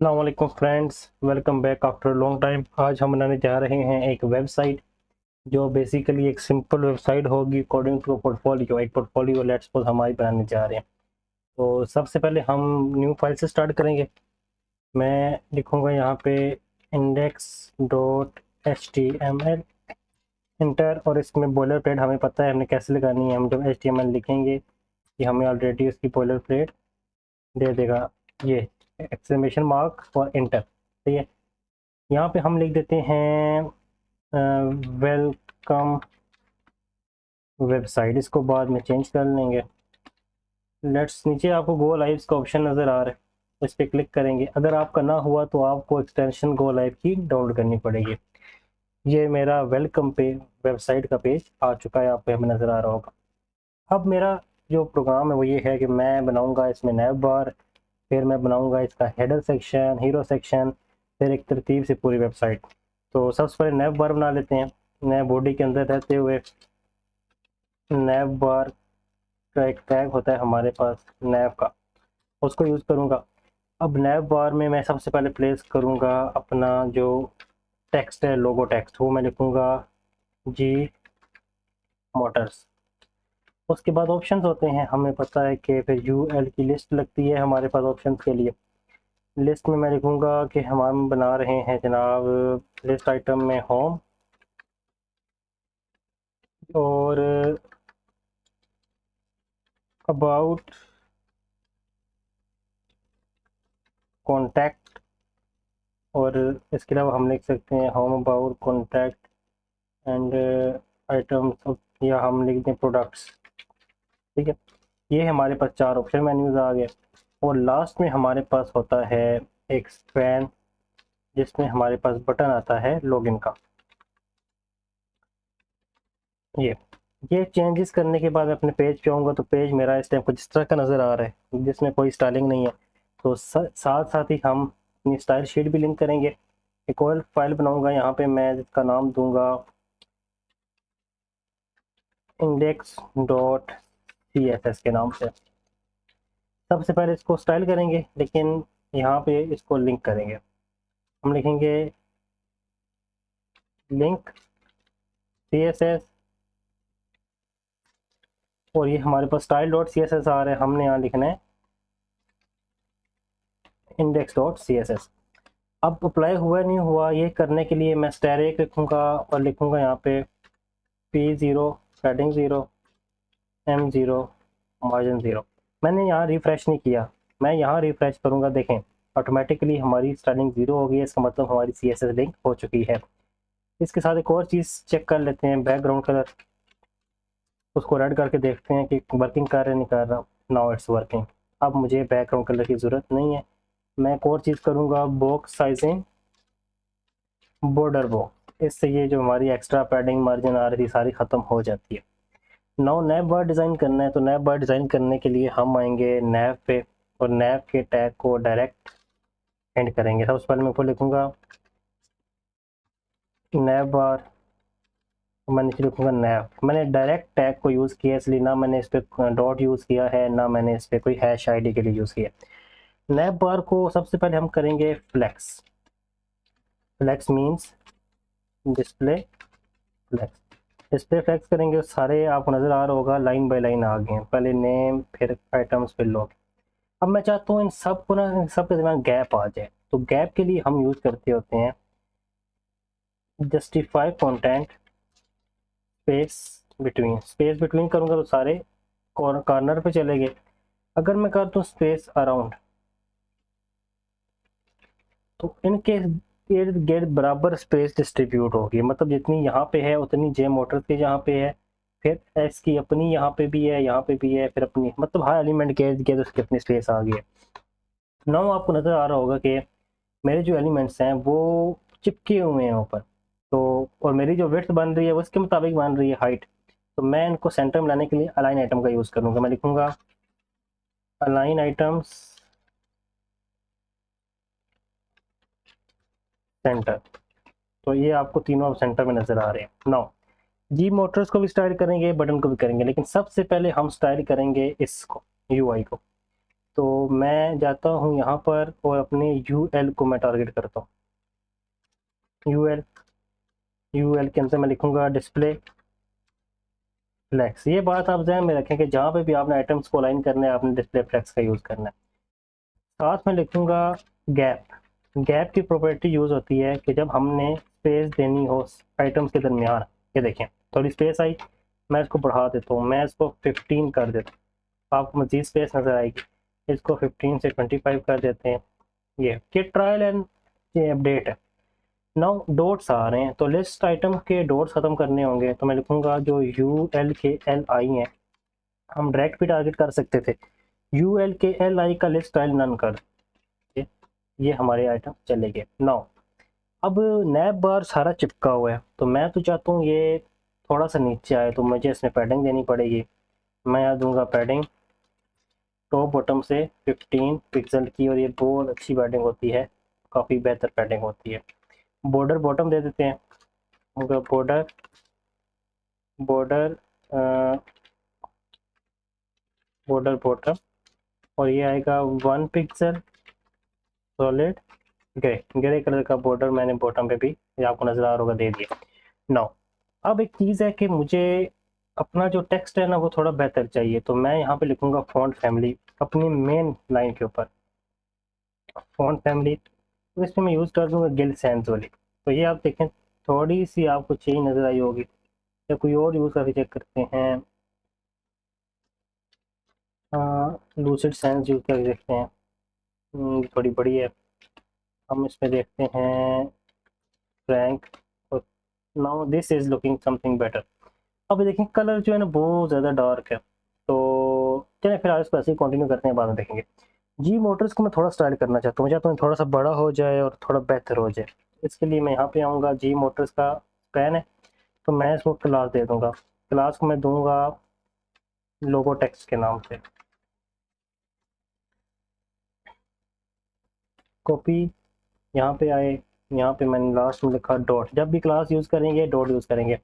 अस्सलाम वालेकुम friends, welcome back after long time. आज हम बनाने जा रहे हैं एक वेबसाइट जो बेसिकली एक सिंपल वेबसाइट होगी अकॉर्डिंग टू पोर्टफोलियो। एक पोर्टफोलियो लेट्स सपोज हमारी बनाने जा रहे हैं। तो सबसे पहले हम न्यू फाइल से स्टार्ट करेंगे। मैं लिखूंगा यहाँ पे index.html इंटर, और इसमें बॉयलर प्लेट हमें पता है हमने कैसे लगानी है। हम जब HTML लिखेंगे कि हमें ऑलरेडी उसकी बॉयलर प्लेट दे देगा, ये एक्सक्लेमेशन मार्क और इंटर। ठीक है, यहाँ पे हम लिख देते हैं वेलकम वेबसाइट। इसको बाद में चेंज कर लेंगे। लेट्स, नीचे आपको गो लाइव का ऑप्शन नज़र आ रहा है, इस पर क्लिक करेंगे। अगर आपका ना हुआ तो आपको एक्सटेंशन गो लाइव की डाउनलोड करनी पड़ेगी। ये मेरा वेलकम पे वेबसाइट का पेज आ चुका है, आप पे हमें नज़र आ रहा होगा। अब मेरा जो प्रोग्राम है वो ये है कि मैं बनाऊंगा इसमें नैव बार, फिर मैं बनाऊंगा इसका हेडर सेक्शन, हीरो सेक्शन, फिर एक तरतीब से पूरी वेबसाइट। तो सबसे पहले नैव बार बना लेते हैं। नैव बॉडी के अंदर रहते हुए नैव बार का एक टैग होता है हमारे पास नैव का, उसको यूज़ करूँगा। अब नैव बार में मैं सबसे पहले प्लेस करूँगा अपना जो टेक्स्ट है, लोगो टेक्स्ट, वो मैं लिखूँगा जी मोटर्स। उसके बाद ऑप्शंस होते हैं, हमें पता है कि फिर UL की लिस्ट लगती है हमारे पास ऑप्शंस के लिए। लिस्ट में मैं लिखूँगा कि हम बना रहे हैं जनाब लिस्ट आइटम में होम और अबाउट कॉन्टैक्ट, और इसके अलावा हम लिख सकते हैं home about contact and items, या हम लिख दें प्रोडक्ट्स। ठीक है, ये हमारे पास चार ऑप्शन मेन्यूज आ गए। और लास्ट में हमारे पास होता है एक स्पैन, जिसमें हमारे पास बटन आता है लॉगिन का। ये ये चेंजेस करने के बाद मैं अपने पेज पे आऊँगा तो पेज मेरा इस टाइम कुछ इस तरह का नज़र आ रहा है, जिसमें कोई स्टाइलिंग नहीं है। तो साथ साथ ही हम अपनी स्टाइल शीट भी लिंक करेंगे। एक और फाइल बनाऊंगा यहाँ पे मैं, जिसका नाम दूंगा index.css के नाम से। सबसे पहले इसको स्टाइल करेंगे, लेकिन यहाँ पे इसको लिंक करेंगे। हम लिखेंगे लिंक CSS, और ये हमारे पास style.css आ रहा है, हमने यहाँ लिखना है index.css। अब अप्लाई हुआ नहीं हुआ, ये करने के लिए मैं स्टैरिक लिखूंगा और लिखूंगा यहाँ पे P0 पैडिंग 0 M0 मार्जिन 0। मैंने यहाँ रिफ्रेश नहीं किया, मैं यहाँ रिफ्रेश करूँगा, देखें ऑटोमेटिकली हमारी स्टाइलिंग 0 हो गई है। इसका मतलब हमारी CSS लिंक हो चुकी है। इसके साथ एक और चीज़ चेक कर लेते हैं, बैकग्राउंड कलर, उसको रेड करके देखते हैं कि वर्किंग कर रहा है नहीं कर रहा। Now it's working. अब मुझे बैकग्राउंड कलर की ज़रूरत नहीं है। मैं एक और चीज़ करूँगा, बॉक्स साइजिंग बॉर्डर बॉक्स, इससे ये जो हमारी एक्स्ट्रा पैडिंग मार्जिन आ रही थी सारी ख़त्म हो जाती है। नाउ नैव बार डिज़ाइन करना है, तो नैव बार डिज़ाइन करने के लिए हम आएंगे नैव पे और नैव के टैग को डायरेक्ट एंड करेंगे। सबसे पहले मैं ऊपर लिखूँगा नैव बार, मैं नीचे लिखूँगा नैव। मैंने डायरेक्ट टैग को यूज़ किया, इसलिए ना मैंने इस पर डॉट यूज़ किया है, ना मैंने इस पर कोई हैश ID के लिए यूज़ किया। नैव बार को सबसे पहले हम करेंगे flex. Flex means display flex. Display flex करेंगे, सारे आपको नज़र आ रहा होगा लाइन बाय लाइन आ गए हैं, पहले नेम फिर आइटम्स फिर लॉग। अब मैं चाहता हूँ इन सब को ना, इन सब के दरमियान गैप आ जाए, तो गैप के लिए हम यूज़ करते होते हैं justify content space between. Space between करूँगा तो सारे कॉर्नर पे चले गए। अगर मैं करता हूँ स्पेस अराउंड, तो इनके इर्द गिर्द बराबर स्पेस डिस्ट्रीब्यूट होगी, मतलब जितनी यहाँ पे है उतनी जे मोटर्स के यहाँ पे है, फिर एस की अपनी यहाँ पे भी है, यहाँ पे भी है, फिर अपनी, मतलब हर एलिमेंट के इर्द गिर्द उसकी अपनी स्पेस आ गई है। नाउ आपको नज़र आ रहा होगा कि मेरे जो एलिमेंट्स हैं वो चिपके हुए हैं ऊपर, तो और मेरी जो विड्थ बन रही है वो उसके मुताबिक बन रही है हाइट। तो मैं इनको सेंटर में लाने के लिए अलाइन आइटम का यूज़ करूँगा। मैं लिखूँगा अलाइन आइटम्स सेंटर, तो ये आपको तीनों सेंटर में नज़र आ रहे हैं। नाउ जी मोटर्स को भी स्टाइल करेंगे, बटन को भी करेंगे, लेकिन सबसे पहले हम स्टाइल करेंगे इसको, UI को। तो मैं जाता हूँ यहाँ पर और अपने यूएल को मैं टारगेट करता हूँ। यूएल यूएल के अंदर मैं लिखूंगा डिस्प्ले फ्लेक्स। ये बात आप ध्यान में रखें कि जहाँ पे भी आपने आइटम्स को अलाइन करना है आपने डिस्प्ले फ्लेक्स का यूज़ करना है। साथ में लिखूंगा गैप। गैप की प्रॉपर्टी यूज़ होती है कि जब हमने स्पेस देनी हो आइटम्स के दरमियान, ये देखें थोड़ी स्पेस आई, मैं इसको बढ़ा देता हूँ, मैं इसको 15 कर देता हूँ, आपको मजीद स्पेस नज़र आएगी। इसको 15 से 25 कर देते हैं। ये ट्रायल एंड ये अपडेट है। नाउ डॉट्स आ रहे हैं तो लिस्ट आइटम के डॉट्स ख़त्म करने होंगे तो मैं लिखूंगा जो यू एल के एल आई हैं, हम डायरेक्ट भी टारगेट कर सकते थे। यू एल के एल आई का लिस्ट स्टाइल नन कर, ये हमारे आइटम चले गए। नाउ अब नैब बार सारा चिपका हुआ है तो मैं तो चाहता हूँ ये थोड़ा सा नीचे आए, तो मुझे इसमें पैडिंग देनी पड़ेगी। मैं यहाँ दूंगा पैडिंग टॉप बॉटम से 15 पिक्सल की, और ये बहुत अच्छी पैडिंग होती है, काफ़ी बेहतर पैडिंग होती है। बॉर्डर बॉटम दे देते हैं, बॉर्डर बॉर्डर बॉर्डर बॉटम, और ये आएगा 1 pixel solid grey, grey colour का बॉर्डर मैंने बॉटम पे भी, ये आपको नजर आ रहा होगा, दे दिया। नाउ अब एक चीज़ है कि मुझे अपना जो टेक्स्ट है ना वो थोड़ा बेहतर चाहिए, तो मैं यहाँ पे लिखूंगा फॉन्ट फैमिली अपनी मेन लाइन के ऊपर। फॉन्ट फैमिली तो इसमें मैं यूज़ कर दूंगा गिल सैंस वाली। तो ये आप देखें थोड़ी सी आपको चेंज नज़र आई होगी, या कोई और यूज़ करके चेक करते हैं। लूसिड सैंस यूज़ करके देखते हैं। थोड़ी बड़ी है, हम इसमें देखते हैं Frank. Now this is looking something better. अब देखें कलर जो है ना बहुत ज़्यादा डार्क है, तो चलिए फिर आज इसको ऐसे ही कंटिन्यू करते हैं, बाद में देखेंगे। जी मोटर्स को मैं थोड़ा स्टाइल करना चाहता हूँ, मैं चाहता हूँ थोड़ा सा बड़ा हो जाए और थोड़ा बेहतर हो जाए। इसके लिए मैं यहाँ पे आऊँगा, जी मोटर्स का पैन है तो मैं इसको क्लास दे दूँगा। क्लास को मैं दूंगा लोगो टेक्स्ट के नाम से। कॉपी, यहाँ पे आए, यहाँ पे मैंने लास्ट में लिखा डॉट। जब भी क्लास यूज़ करेंगे डॉट यूज़ करेंगे।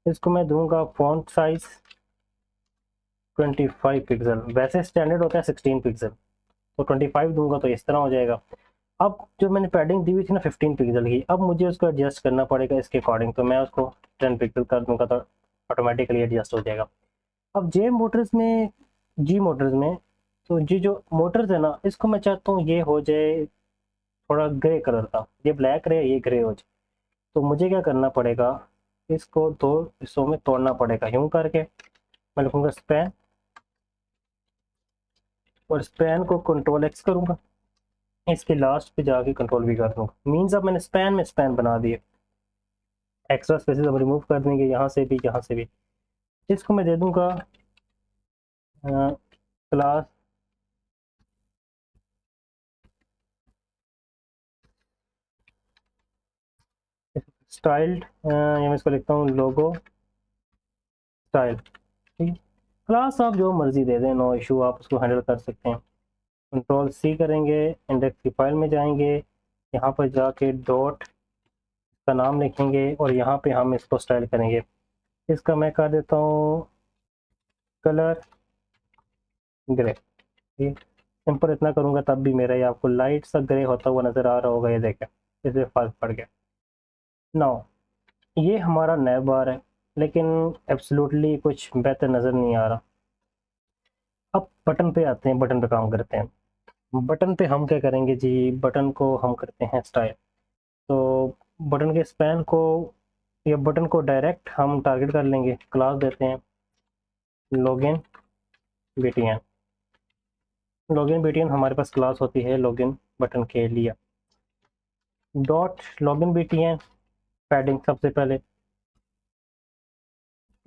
इसको मैं दूंगा फॉन्ट साइज 25 पिक्सल, वैसे स्टैंडर्ड होता है 16 पिक्सल, तो 25 दूंगा तो इस तरह हो जाएगा। अब जो मैंने पैडिंग दी हुई थी ना 15 पिक्सल की, अब मुझे उसको एडजस्ट करना पड़ेगा इसके अकॉर्डिंग, तो मैं उसको 10 पिक्सल कर दूंगा तो ऑटोमेटिकली एडजस्ट हो जाएगा। अब जे मोटर्स में, जी मोटर्स में, तो जी जो मोटर्स है ना इसको मैं चाहता हूँ ये हो जाए थोड़ा ग्रे कलर का, ये ब्लैक रहे ये ग्रे हो जाए। तो मुझे क्या करना पड़ेगा, इसको दो हिस्सों में तोड़ना पड़ेगा यूं करके। मैं लिखूंगा स्पैन, और स्पैन को कंट्रोल एक्स करूंगा, इसके लास्ट पे जाके कंट्रोल भी कर दूंगा। मीन्स अब मैंने स्पैन में स्पैन बना दिए, एक्स्ट्रा स्पेसेस हम रिमूव कर देंगे यहाँ से भी यहाँ से भी। इसको मैं दे दूंगा क्लास स्टाइल्ड, या मैं इसको लिखता हूँ लोगो स्टाइल। ठीक है, क्लास आप जो मर्जी दे दें, नो इशू, आप उसको हैंडल कर सकते हैं। कंट्रोल सी करेंगे, इंडेक्स की फाइल में जाएंगे, यहाँ पर जाके डॉट का नाम लिखेंगे और यहाँ पे हम इसको स्टाइल करेंगे। इसका मैं कर देता हूँ कलर ग्रे। ठीक, सिंपल इतना करूँगा तब भी मेरा ये आपको लाइट सा ग्रे होता हुआ नज़र आ रहा होगा, ये देखें इसमें फर्क पड़ गया। नाउ ये हमारा नैब बार है, लेकिन एब्सोल्युटली कुछ बेहतर नज़र नहीं आ रहा। अब बटन पे आते हैं, बटन पे काम करते हैं। बटन पे हम क्या करेंगे जी, बटन को हम करते हैं स्टाइल। तो बटन के स्पैन को या बटन को डायरेक्ट हम टारगेट कर लेंगे, क्लास देते हैं लॉगिन बीटीएन। लॉगिन बीटीएन हमारे पास क्लास होती है लॉगिन बटन के लिए। डॉट लॉगिन बीटीएन पैडिंग, सबसे पहले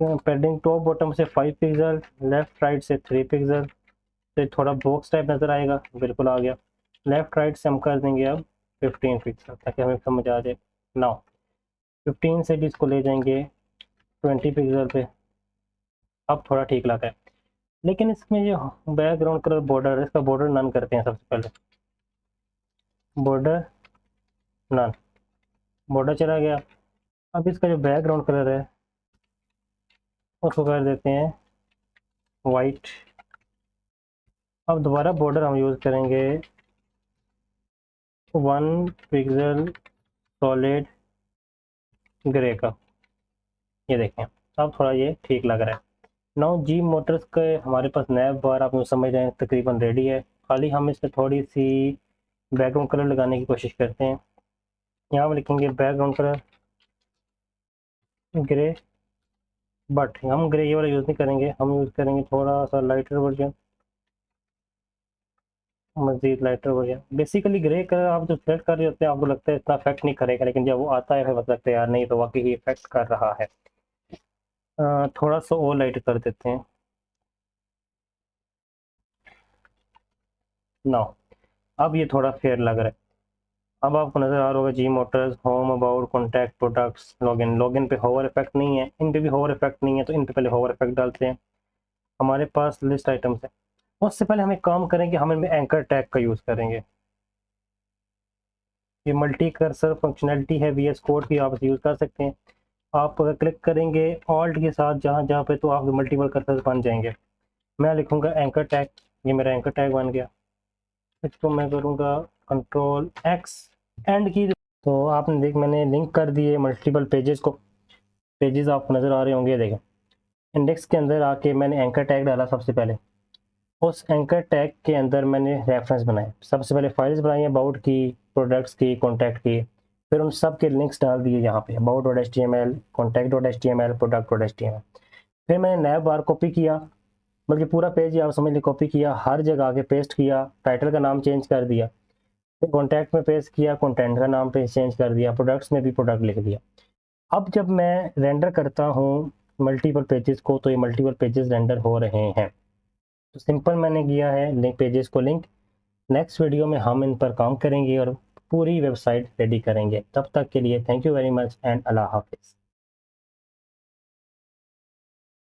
पैडिंग टॉप बॉटम से 5 पिक्सल, लेफ्ट राइट से 3 पिक्सल, तो थोड़ा बॉक्स टाइप नज़र आएगा, बिल्कुल आ गया। लेफ्ट राइट से हम कर देंगे अब 15 पिक्सल ताकि हमें समझ आ जाए। नाउ 15 से भी इसको ले जाएंगे 20 पिक्सल पे, अब थोड़ा ठीक लगा है। लेकिन इसमें जो बैकग्राउंड कलर बॉर्डर है इसका बॉर्डर नन करते हैं सबसे पहले। बॉर्डर नन, बॉर्डर चला गया। अब इसका जो बैकग्राउंड कलर है उसको कर देते हैं वाइट, अब दोबारा बॉर्डर हम यूज़ करेंगे 1 पिक्सल सॉलिड ग्रे का। ये देखें अब थोड़ा ये ठीक लग रहा है। नाउ जी मोटर्स के हमारे पास नैब बार आप समझ रहे हैं तकरीबन रेडी है। खाली हम इस पर थोड़ी सी बैकग्राउंड कलर लगाने की कोशिश करते हैं। यहाँ हम लिखेंगे बैकग्राउंड कलर ग्रे, बट हम ग्रे ये वाला यूज़ नहीं करेंगे, हम यूज़ करेंगे थोड़ा सा लाइटर वर्जन, मजीद lighter version. Basically grey colour आप जो सेलेक्ट कर रहे होते हैं आपको लगता है इतना इफेक्ट नहीं करेगा, लेकिन जब वो आता है फिर पता लगता है यार नहीं तो वाकई ही इफेक्ट कर रहा है। थोड़ा सा और लाइट कर देते हैं। ना अब ये थोड़ा फेयर लग रहा है। अब आपको नज़र आ रहा होगा G Motors home about contact products login. Login पे होवर इफेक्ट नहीं है, इन पे भी होवर इफेक्ट नहीं है, तो इन पे पहले होवर इफेक्ट डालते हैं। हमारे पास लिस्ट आइटम्स है। उससे पहले हम एक काम करेंगे, हम इनमें एंकर टैग का यूज़ करेंगे। ये मल्टी कर्सर फंक्शनैलिटी है VS कोड की, आप इसे यूज़ कर सकते हैं। आप अगर क्लिक करेंगे ऑल्ट के साथ जहाँ जहाँ पे, तो आपके मल्टीपल कर्सर बन जाएंगे। मैं लिखूँगा एंकर टैग, ये मेरा एंकर टैग बन गया। इसको मैं करूँगा कंट्रोल X एंड की। तो आपने देख मैंने लिंक कर दिए मल्टीपल पेजेस को। पेजेस आपको नज़र आ रहे होंगे, देखें इंडेक्स के अंदर आके मैंने एंकर टैग डाला सबसे पहले। उस एंकर टैग के अंदर मैंने रेफरेंस बनाए। सबसे पहले फाइल्स बनाई अबाउट की, प्रोडक्ट्स की, कॉन्टैक्ट की। फिर उन सब के लिंक्स डाल दिए यहाँ पे, about.html, contact.html, product.html। फिर मैंने नैब बार कॉपी किया, बल्कि पूरा पेज ही आप समझ लीजिए कॉपी किया, हर जगह आके पेस्ट किया, टाइटल का नाम चेंज कर दिया। फिर कॉन्टैक्ट में पेस्ट किया, कंटेंट का नाम पे चेंज कर दिया, प्रोडक्ट्स में भी प्रोडक्ट लिख दिया। अब जब मैं रेंडर करता हूँ मल्टीपल पेजेस को, तो ये मल्टीपल पेजेस रेंडर हो रहे हैं। तो सिंपल मैंने किया है लिंक पेजेस को लिंक। नेक्स्ट वीडियो में हम इन पर काम करेंगे और पूरी वेबसाइट रेडी करेंगे। तब तक के लिए thank you very much and अल्लाह हाफिज़।